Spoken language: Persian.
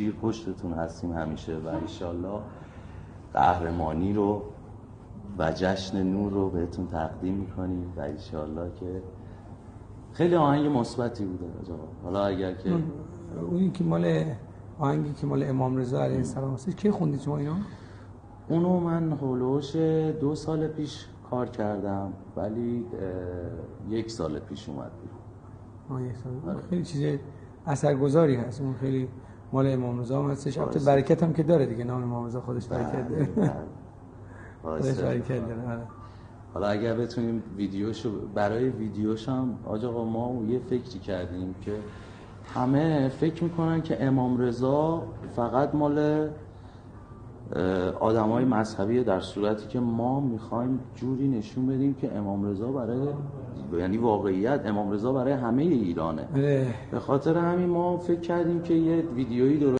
شمشیر پشتتون هستیم همیشه و انشالله قهرمانی رو و جشن نور رو بهتون تقدیم میکنیم و انشالله که خیلی آهنگ مثبتی بوده آقا. حالا اگر که اونی که مال آهنگی که مال امام رضا علیه السلام هست کی خوندید شما اینو؟ اونو من هولوش 2 سال پیش کار کردم ولی 1 سال پیش اومد بیرون. 1 سال. خیلی چیز اثرگذاری هست، اون خیلی مال امام رضا هم هستش. البته برکت هم که داره دیگه، نام امام رضا خودش برکت داره. خودش برکت داره. حالا اگر بتونیم ویدیوشو برای ویدیوش هم آقا ما یه فکری کردیم که همه فکر میکنن که امام رضا فقط مال آدمای مذهبی، در صورتی که ما میخوایم جوری نشون بدیم که امام رضا برای یعنی واقعیت امام رضا برای همه ایرانه. به خاطر همین ما فکر کردیم که یه ویدیویی درست